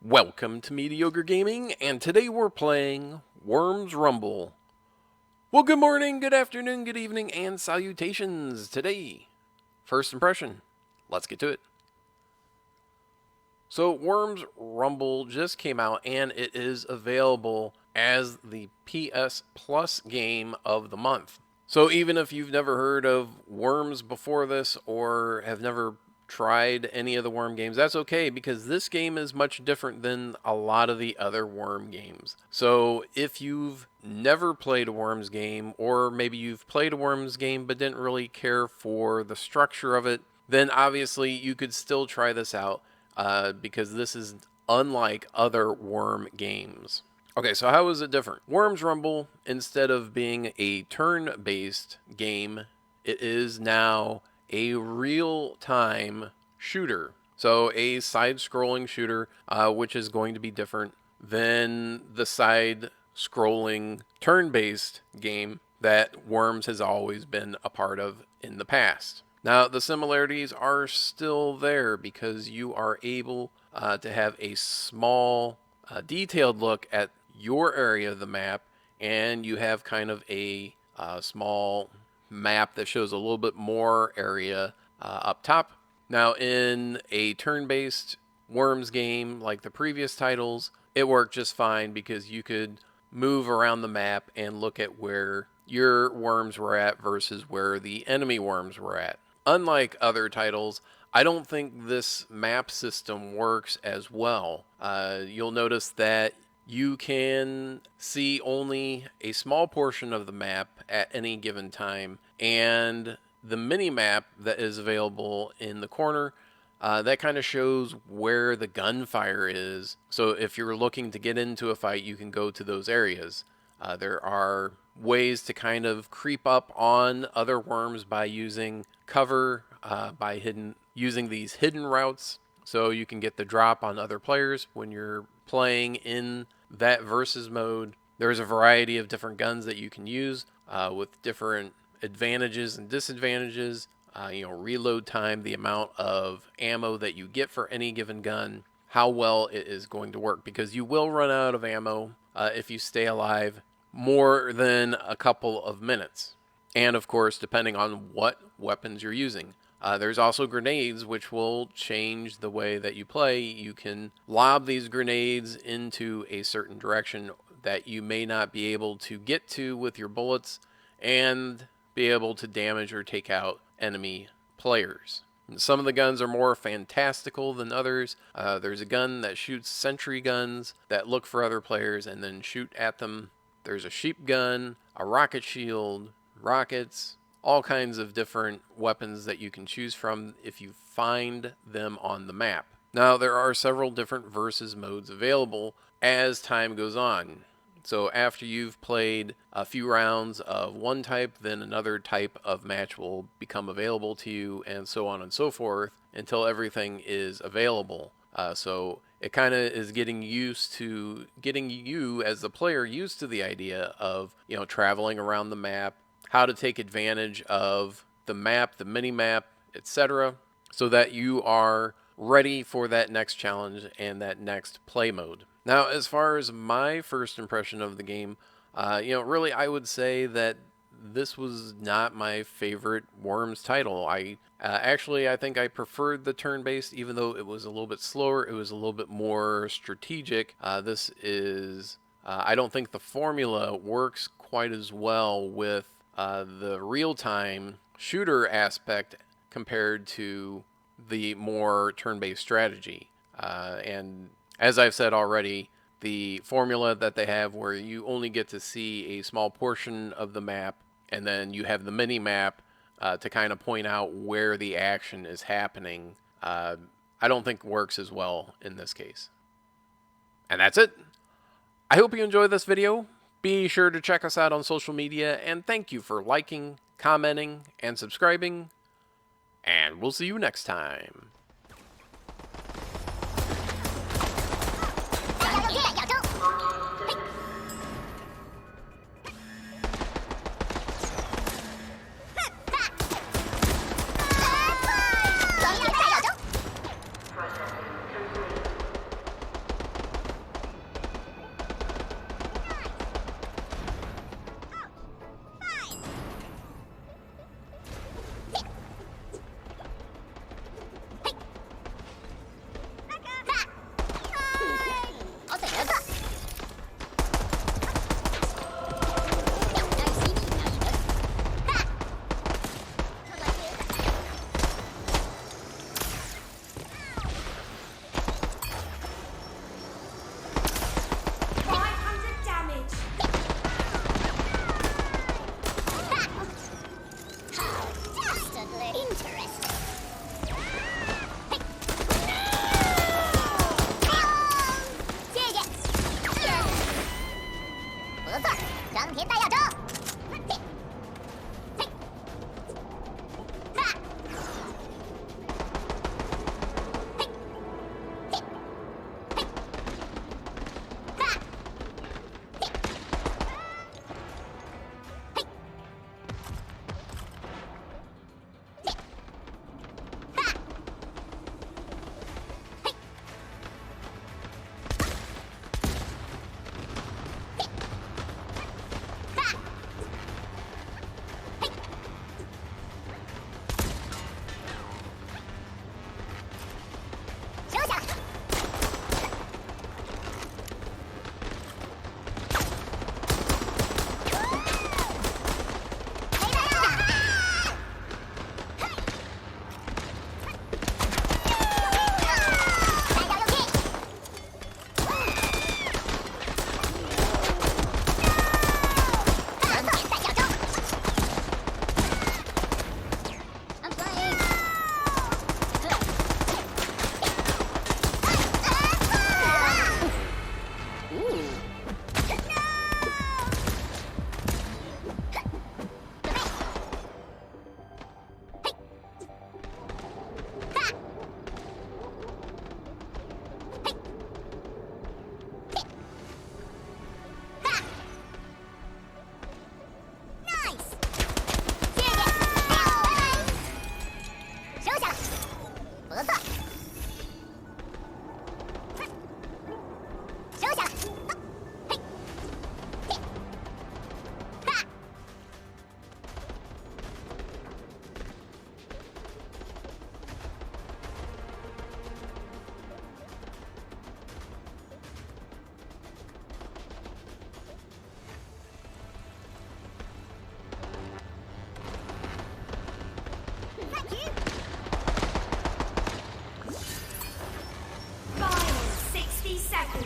Welcome to Mediocre Gaming, and today we're playing Worms Rumble. Well, good morning, good afternoon, good evening, and salutations. Today, first impression, let's get to it. So, Worms Rumble just came out, and it is available as the PS Plus game of the month. So, even if you've never heard of Worms before this, or have never tried any of the Worm games, that's okay, because this game is much different than a lot of the other Worm games. So if you've never played a Worms game, or maybe you've played a Worms game but didn't really care for the structure of it, then obviously you could still try this out, because this is unlike other Worm games. Okay, so how is it different? Worms Rumble, instead of being a turn-based game, it is now a real-time shooter. So a side-scrolling shooter, which is going to be different than the side-scrolling turn-based game that Worms has always been a part of in the past. Now, the similarities are still there because you are able to have a small, detailed look at your area of the map, and you have kind of a small map that shows a little bit more area up top. Now, in a turn-based Worms game like the previous titles, it worked just fine because you could move around the map and look at where your worms were at versus where the enemy worms were at. Unlike other titles, I don't think this map system works as well. You'll notice that you can see only a small portion of the map at any given time, and the mini map that is available in the corner, that kind of shows where the gunfire is. So if you're looking to get into a fight, you can go to those areas. There are ways to kind of creep up on other worms by using cover, by using these hidden routes, so you can get the drop on other players when you're playing in that versus mode. There's a variety of different guns that you can use with different advantages and disadvantages. Reload time, the amount of ammo that you get for any given gun, how well it is going to work, because you will run out of ammo if you stay alive more than a couple of minutes. And of course, depending on what weapons you're using. There's also grenades, which will change the way that you play. You can lob these grenades into a certain direction that you may not be able to get to with your bullets, and be able to damage or take out enemy players. Some of the guns are more fantastical than others. There's a gun that shoots sentry guns that look for other players and then shoot at them. There's a sheep gun, a rocket shield, rockets, all kinds of different weapons that you can choose from if you find them on the map. Now, there are several different versus modes available as time goes on. So after you've played a few rounds of one type, then another type of match will become available to you, and so on and so forth, until everything is available. So it kind of is getting you as the player used to the idea of, traveling around the map, how to take advantage of the map, the mini map, etc., so that you are ready for that next challenge and that next play mode. Now, as far as my first impression of the game, really I would say that this was not my favorite Worms title. I think I preferred the turn-based, even though it was a little bit slower. It was a little bit more strategic. I don't think the formula works quite as well with the real-time shooter aspect compared to the more turn-based strategy. And as I've said already, the formula that they have where you only get to see a small portion of the map, and then you have the mini map to kind of point out where the action is happening, I don't think works as well in this case. And that's it. I hope you enjoyed this video. Be sure to check us out on social media, and thank you for liking, commenting, and subscribing. And we'll see you next time. seconds.